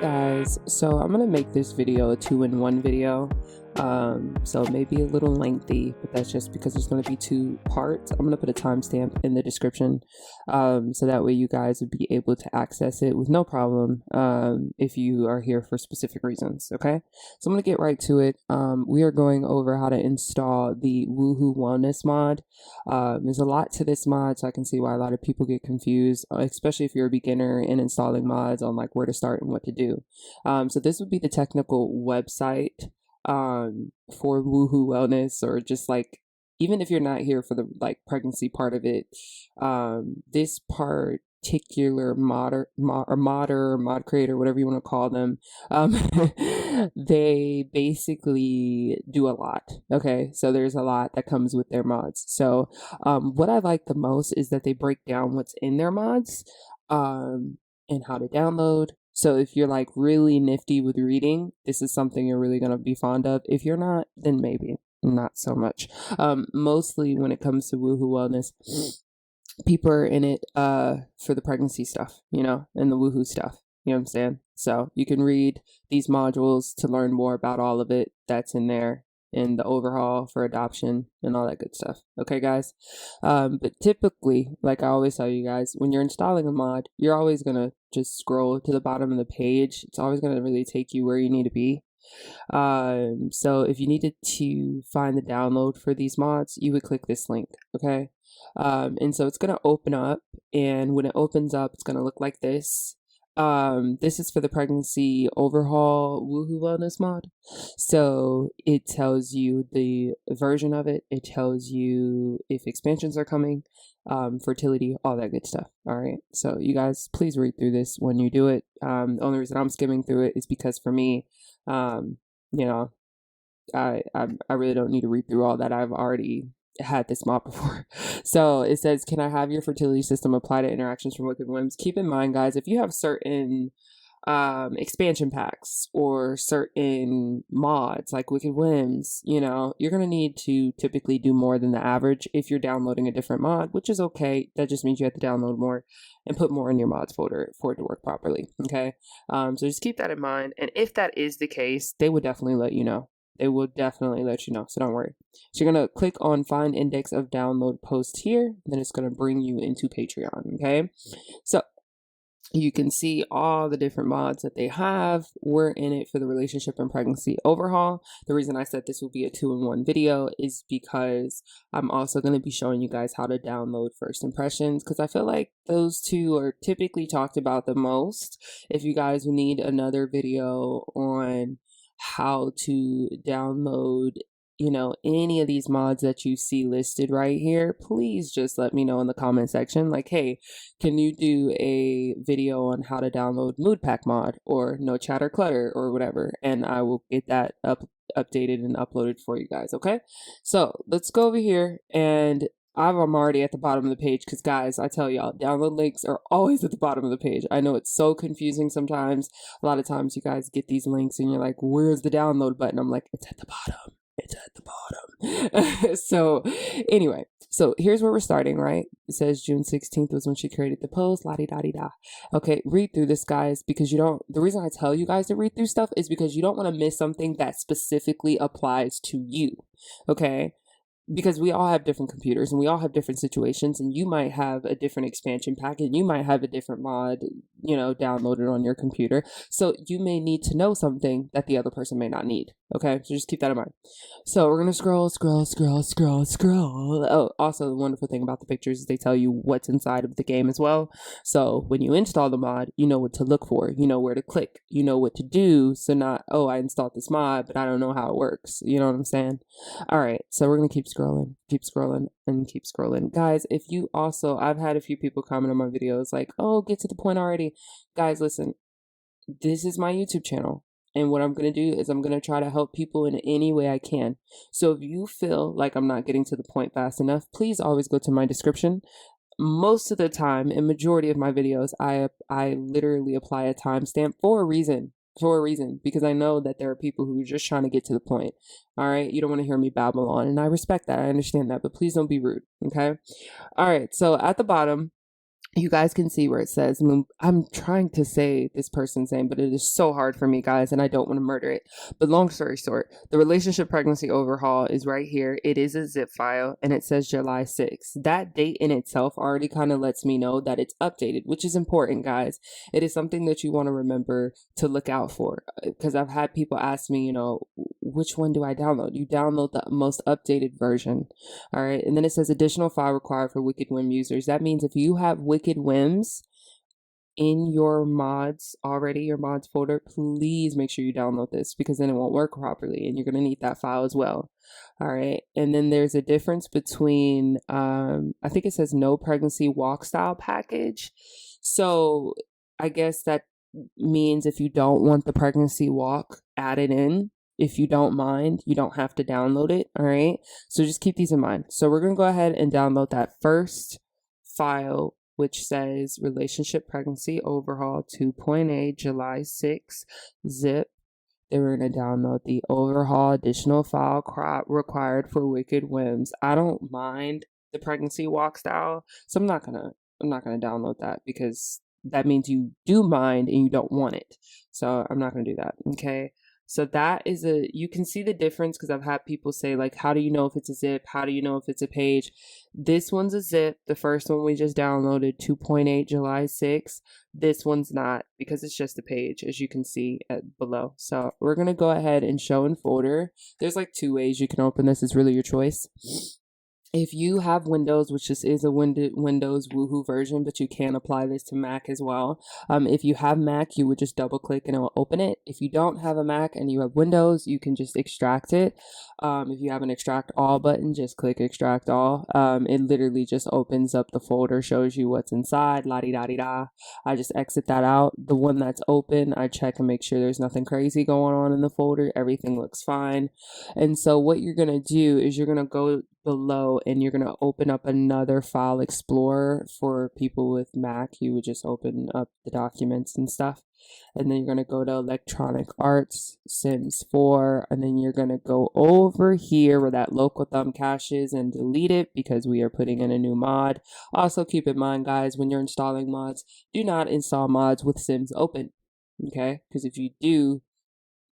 Guys, so I'm gonna make this video a 2-in-1 video, so maybe a little lengthy, but that's just because there's gonna be 2 parts. I'm gonna put a timestamp in the description, so that way you guys would be able to access it with no problem, if you are here for specific reasons. Okay, so I'm gonna get right to it. We are going over how to install the Woohoo Wellness mod. There's a lot to this mod, so I can see why a lot of people get confused, especially if you're a beginner in installing mods on like where to start and what to do. So this would be the technical website for Woohoo Wellness, or just like, even if you're not here for the like pregnancy part of it, this particular mod creator, whatever you want to call them, they basically do a lot. Okay, so there's a lot that comes with their mods. So what I like the most is that they break down what's in their mods, and how to download. So if you're like really nifty with reading, this is something you're really going to be fond of. If you're not, then maybe not so much. Mostly when it comes to Woohoo Wellness, people are in it for the pregnancy stuff, and the woohoo stuff. You know what I'm saying? So you can read these modules to learn more about all of it that's in there, and the overhaul for adoption and all that good stuff. Okay, guys? But typically, like I always tell you guys, when you're installing a mod, you're always going to just scroll to the bottom of the page. It's always going to really take you where you need to be. So if you needed to find the download for these mods, you would click this link. Okay? And so it's going to open up, and when it opens up, it's going to look like this. This is for the pregnancy overhaul Woohoo Wellness mod. So it tells you the version of it. It tells you if expansions are coming, fertility, all that good stuff. All right. So you guys, please read through this when you do it. The only reason I'm skimming through it is because for me, you know, I really don't need to read through all that. I've already had this mod before. So it says, can I have your fertility system apply to interactions from Wicked Whims? Keep in mind, guys, if you have certain expansion packs or certain mods like Wicked Whims, you're going to need to typically do more than the average if you're downloading a different mod, which is okay. That just means you have to download more and put more in your mods folder for it to work properly. Okay. So just keep that in mind. And if that is the case, they would definitely let you know. They will definitely let you know, so don't worry. So you're going to click on Find Index of Download Post here, then it's going to bring you into Patreon, okay? So you can see all the different mods that they have. We're in it for the relationship and pregnancy overhaul. The reason I said this will be a 2-in-1 video is because I'm also going to be showing you guys how to download first impressions, because I feel like those two are typically talked about the most. If you guys need another video on how to download any of these mods that you see listed right here, please just let me know in the comment section, like, hey, can you do a video on how to download Mood Pack mod or No Chatter Clutter or whatever, and I will get that updated and uploaded for you guys. Okay, so let's go over here, and I'm already at the bottom of the page because, guys, I tell y'all, download links are always at the bottom of the page. I know it's so confusing sometimes. A lot of times you guys get these links and you're like, where's the download button? I'm like, it's at the bottom. It's at the bottom. So anyway, so here's where we're starting, right? It says June 16th was when she created the post, la-di-da-di-da. Okay, read through this, guys, because the reason I tell you guys to read through stuff is because you don't want to miss something that specifically applies to you, okay? Because we all have different computers and we all have different situations, and you might have a different expansion pack and you might have a different mod, downloaded on your computer. So you may need to know something that the other person may not need. Okay, so just keep that in mind. So we're going to scroll. Oh, also the wonderful thing about the pictures is they tell you what's inside of the game as well. So when you install the mod, you know what to look for, you know where to click, you know what to do. So not, oh, I installed this mod, but I don't know how it works. You know what I'm saying? All right, so we're going to keep scrolling, and keep scrolling. Guys, if you also, I've had a few people comment on my videos like, oh, get to the point already. Guys, listen, this is my YouTube channel. And what I'm going to do is I'm going to try to help people in any way I can. So if you feel like I'm not getting to the point fast enough, please always go to my description. Most of the time, in majority of my videos, I literally apply a timestamp for a reason. Because I know that there are people who are just trying to get to the point. All right, you don't want to hear me babble on, and I respect that. I understand that, but please don't be rude. Okay. All right. So at the bottom, you guys can see where it says, I'm trying to say this person's name, but it is so hard for me, guys, and I don't want to murder it. But long story short, the relationship pregnancy overhaul is right here. It is a zip file, and it says July 6th. That date in itself already kind of lets me know that it's updated, which is important, guys. It is something that you want to remember to look out for, because I've had people ask me, which one do I download? You download the most updated version. All right. And then it says additional file required for Wicked Whim users. That means if you have Wicked Whims in your mods already, your mods folder, please make sure you download this, because then it won't work properly and you're going to need that file as well. All right. And then there's a difference between, I think it says no pregnancy walk style package. So I guess that means if you don't want the pregnancy walk added in, if you don't mind, you don't have to download it. All right. So just keep these in mind. So we're going to go ahead and download that first file, which says relationship pregnancy overhaul 2.8 July 6 zip. Then we're going to download the overhaul additional file required for Wicked Whims. I don't mind the pregnancy walk style, so I'm not gonna download that, because that means you do mind and you don't want it. So I'm not gonna do that. Okay. So that is you can see the difference, because I've had people say, like, how do you know if it's a zip? How do you know if it's a page? This one's a zip. The first one we just downloaded, 2.8 July 6. This one's not, because it's just a page, as you can see below. So we're going to go ahead and show in folder. There's like 2 ways you can open this. It's really your choice. If you have Windows, which this is a Windows Woohoo version, but you can apply this to Mac as well. If you have Mac, you would just double click and it will open it. If you don't have a Mac and you have Windows, you can just extract it. If you have an extract all button, just click extract all. It literally just opens up the folder, shows you what's inside, la-di-da-di-da. I just exit that out. The one that's open, I check and make sure there's nothing crazy going on in the folder. Everything looks fine. And so what you're going to do is you're going to go below and you're going to open up another file explorer. For people with Mac, you would just open up the documents and stuff, and then you're going to go to Electronic Arts, Sims 4, and then you're going to go over here where that local thumb cache is and delete it, because we are putting in a new mod. Also keep in mind, guys, when you're installing mods, do not install mods with Sims open, okay? Because if you do,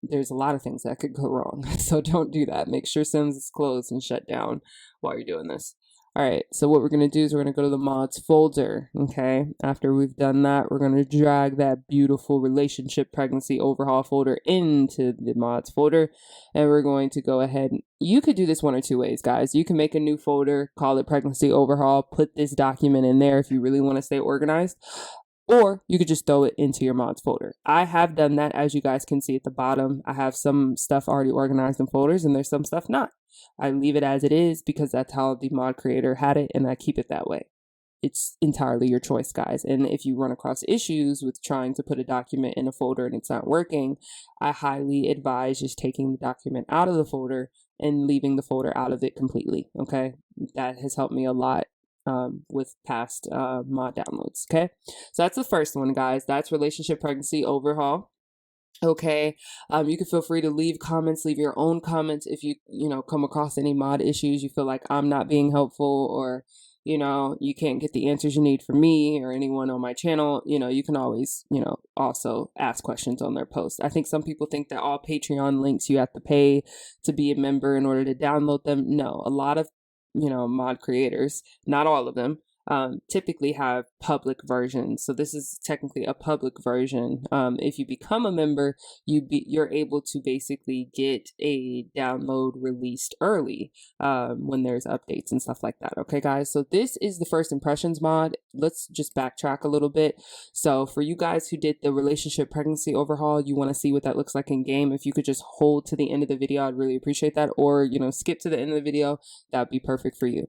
there's a lot of things that could go wrong. So don't do that. Make sure Sims is closed and shut down while you're doing this. All right, so what we're going to do is we're going to go to the mods folder, okay? After we've done that, we're going to drag that beautiful relationship pregnancy overhaul folder into the mods folder, and we're going to go ahead. You could do this one or two ways, guys. You can make a new folder, call it pregnancy overhaul, put this document in there if you really want to stay organized. Or you could just throw it into your mods folder. I have done that, as you guys can see at the bottom. I have some stuff already organized in folders, and there's some stuff not. I leave it as it is because that's how the mod creator had it, and I keep it that way. It's entirely your choice, guys. And if you run across issues with trying to put a document in a folder and it's not working, I highly advise just taking the document out of the folder and leaving the folder out of it completely, okay? That has helped me a lot with past mod downloads. Okay, so that's the first one, guys. That's relationship pregnancy overhaul. Okay, you can feel free to leave comments, leave your own comments if you come across any mod issues, you feel like I'm not being helpful, or you can't get the answers you need from me or anyone on my channel. You can always also ask questions on their posts. I think some people think that all Patreon links you have to pay to be a member in order to download them. No, a lot of mod creators, not all of them, typically have public versions. So this is technically a public version. If you become a member, you're able to basically get a download released early when there's updates and stuff like that. Okay, guys. So this is the first impressions mod. Let's just backtrack a little bit. So for you guys who did the relationship pregnancy overhaul, you want to see what that looks like in game. If you could just hold to the end of the video, I'd really appreciate that. Or skip to the end of the video. That'd be perfect for you.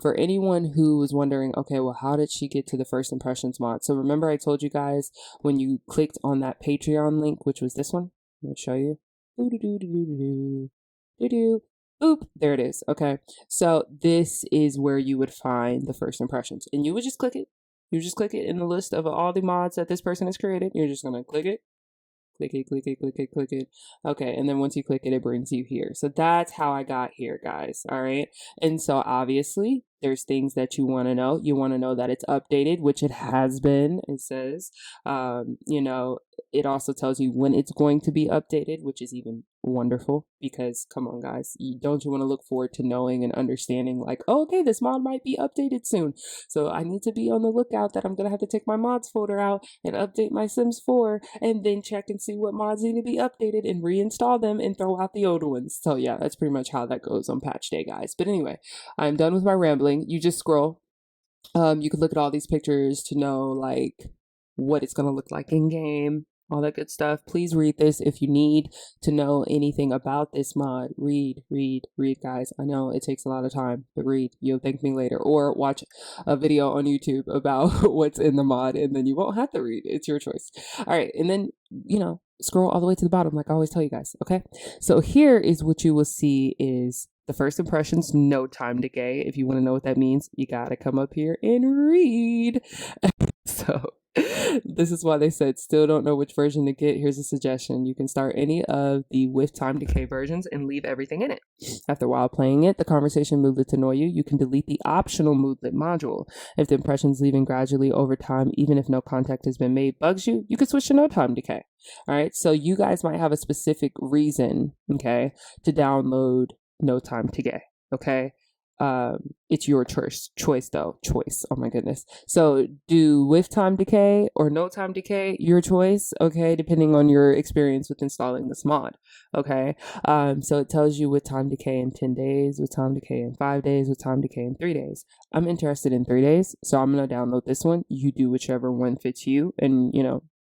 For anyone who was wondering, okay, well, how did she get to the first impressions mod? So remember I told you guys when you clicked on that Patreon link, which was this one. Let me show you. Boop, there it is. Okay, so this is where you would find the first impressions, and you would just click it. You just click it in the list of all the mods that this person has created. You're just gonna click it, click it, click it, click it, click it. Okay, and then once you click it, it brings you here. So that's how I got here, guys. All right. And so obviously there's things that you want to know. You want to know that it's updated, which it has been. It says, it also tells you when it's going to be updated, which is even wonderful because come on, guys, don't you want to look forward to knowing and understanding like, oh, okay, this mod might be updated soon. So I need to be on the lookout that I'm going to have to take my mods folder out and update my Sims 4 and then check and see what mods need to be updated and reinstall them and throw out the old ones. So yeah, that's pretty much how that goes on patch day, guys. But anyway, I'm done with my rambling. You just scroll. You can look at all these pictures to know like what it's going to look like in game, all that good stuff. Please read this if you need to know anything about this mod. Read, guys. I know it takes a lot of time, but read. You'll thank me later. Or watch a video on YouTube about what's in the mod, and then you won't have to read. It's your choice. All right, and then, scroll all the way to the bottom like I always tell you guys, okay? So here is what you will see is the first impressions, no time decay. If you want to know what that means, you got to come up here and read. So this is why they said still don't know which version to get. Here's a suggestion. You can start any of the with time decay versions and leave everything in it. After a while playing it, the conversation moodlet annoy you. You can delete the optional moodlet module. If the impressions leaving gradually over time, even if no contact has been made, bugs you, you can switch to no time decay. All right. So you guys might have a specific reason, okay, to download no time decay. Okay. It's your choice though. Oh my goodness. So do with time decay or no time decay, your choice, okay, depending on your experience with installing this mod. Okay. So it tells you with time decay in 10 days, with time decay in 5 days, with time decay in 3 days. I'm interested in 3 days, so I'm gonna download this one. You do whichever one fits you and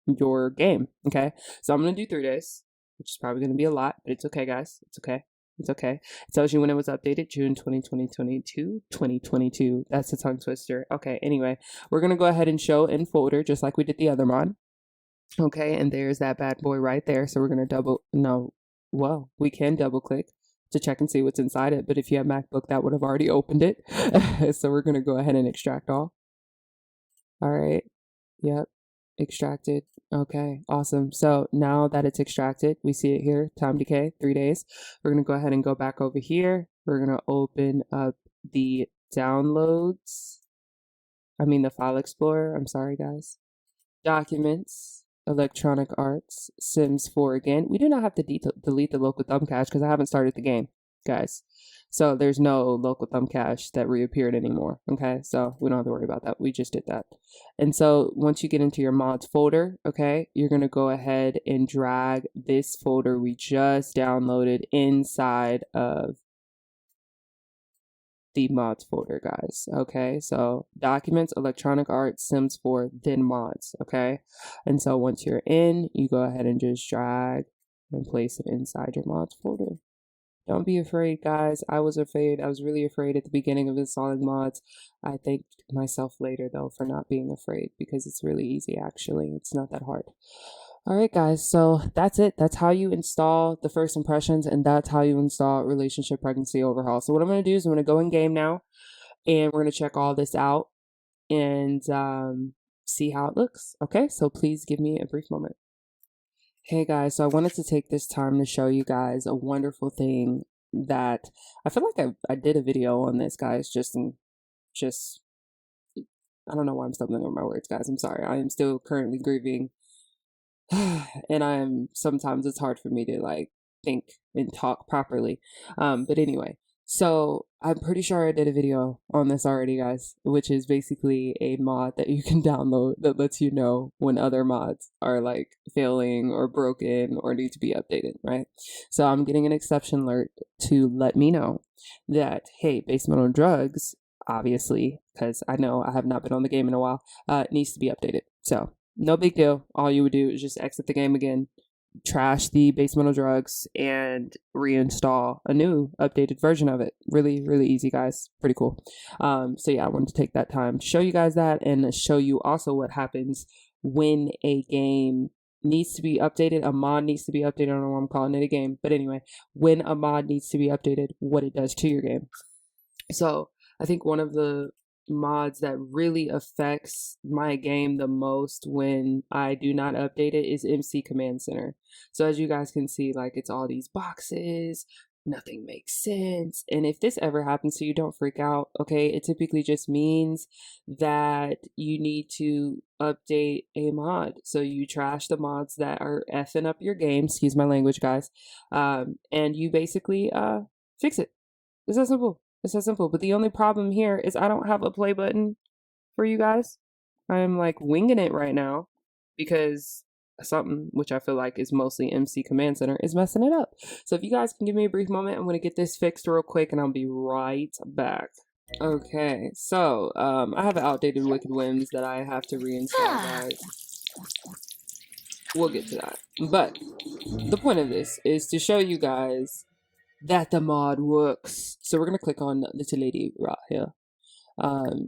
your game. Okay. So I'm gonna do 3 days, which is probably gonna be a lot, but it's okay, guys. It's okay. It's okay. It tells you when it was updated, June 2022. That's a tongue twister. Okay, anyway, we're going to go ahead and show in folder just like we did the other mod. Okay, and there's that bad boy right there. So we're going to we can double click to check and see what's inside it. But if you have MacBook, that would have already opened it. So we're going to go ahead and extract all. All right. Yep. Extracted. Okay, awesome. So now that it's extracted, we see it here, time decay, 3 days. We're going to go ahead and go back over here. We're going to open up the downloads. The file explorer. I'm sorry, guys. Documents, Electronic Arts, Sims 4 again. We do not have to delete the local thumb cache because I haven't started the game, guys. So there's no local thumb cache that reappeared anymore. Okay, so we don't have to worry about that. We just did that. And so once you get into your mods folder, okay, you're going to go ahead and drag this folder we just downloaded inside of the mods folder, guys. Okay, so documents, Electronic Arts, Sims 4, then mods. Okay, and so once you're in, you go ahead and just drag and place it inside your mods folder. Don't be afraid, guys. I was afraid. I was really afraid at the beginning of installing mods. I thanked myself later, though, for not being afraid because it's really easy, actually. It's not that hard. All right, guys. So that's it. That's how you install the first impressions, and that's how you install Relationship Pregnancy Overhaul. So what I'm going to do is I'm going to go in game now, and we're going to check all this out and see how it looks. Okay, so please give me a brief moment. Hey guys, so I wanted to take this time to show you guys a wonderful thing that I feel like I did a video on this, guys, I don't know why I'm stumbling over my words, guys. I'm sorry. I am still currently grieving and sometimes it's hard for me to like think and talk properly. But anyway, so I'm pretty sure I did a video on this already, guys, which is basically a mod that you can download that lets you know when other mods are like failing or broken or need to be updated, right? So I'm getting an exception alert to let me know that, hey, Basement on Drugs, obviously, because I know I have not been on the game in a while, needs to be updated. So no big deal. All you would do is just exit the game again, trash the Basement on Drugs, and reinstall a new updated version of it. Really, really easy, guys. Pretty cool. So yeah, I wanted to take that time to show you guys that and show you also what happens when a game needs to be updated. A mod needs to be updated. I don't know why I'm calling it a game, but anyway, when a mod needs to be updated, what it does to your game. So I think one of the mods that really affects my game the most when I do not update it is MC Command Center. So as you guys can see, like, it's all these boxes, nothing makes sense. And if this ever happens to you, don't freak out, okay? It typically just means that you need to update a mod. So you trash the mods that are effing up your game, excuse my language, guys, and you basically fix it. It's that simple. It's that simple. But the only problem here is I don't have a play button for you guys. I'm like winging it right now because something which I feel like is mostly MC Command Center is messing it up. So if you guys can give me a brief moment, I'm going to get this fixed real quick and I'll be right back. Okay, so I have outdated Wicked Whims that I have to reinstall, guys. We'll get to that. But the point of this is to show you guys that the mod works. So we're going to click on the lady right here.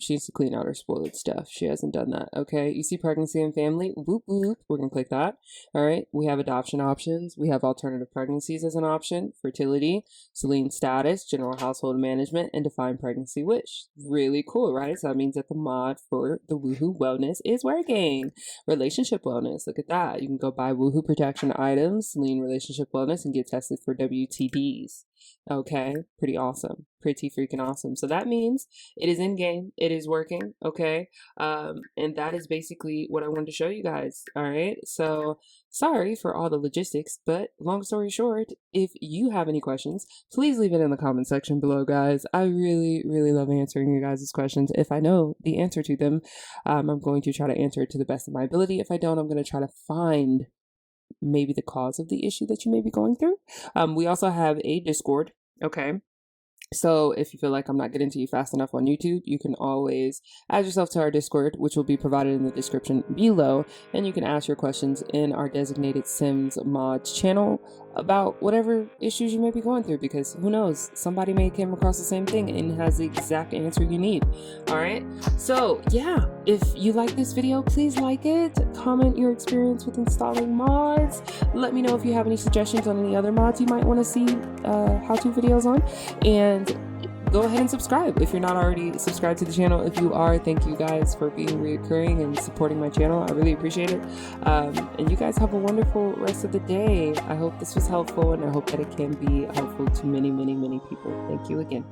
She needs to clean out her spoiled stuff. She hasn't done that. Okay, you see pregnancy and family. Whoop whoop. We're gonna click that. All right, we have adoption options. We have alternative pregnancies as an option, fertility, Celine status, general household management, and defined pregnancy wish. Really cool, right? So that means that the mod for the Woohoo Wellness is working. Relationship wellness. Look at that. You can go buy Woohoo protection items, Celine relationship wellness, and get tested for WTDs. Okay, pretty awesome, pretty freaking awesome. So that means it is in game, it is working. Okay, and that is basically what I wanted to show you guys. All right, so sorry for all the logistics, but long story short, if you have any questions, please leave it in the comment section below, guys. I really love answering you guys' questions. If I know the answer to them, I'm going to try to answer it to the best of my ability. If I don't, I'm going to try to find maybe the cause of the issue that you may be going through. We also have a Discord. Okay, so if you feel like I'm not getting to you fast enough on YouTube, you can always add yourself to our Discord, which will be provided in the description below, and you can ask your questions in our designated Sims Mods channel about whatever issues you may be going through, because who knows, somebody may come across the same thing and has the exact answer you need. All right, so yeah, if you like this video, please like it, comment your experience with installing mods, let me know if you have any suggestions on any other mods you might want to see how-to videos on, and go ahead and subscribe if you're not already subscribed to the channel. If you are, thank you guys for being reoccurring and supporting my channel. I really appreciate it. And you guys have a wonderful rest of the day. I hope this was helpful, and I hope that it can be helpful to many people. Thank you again.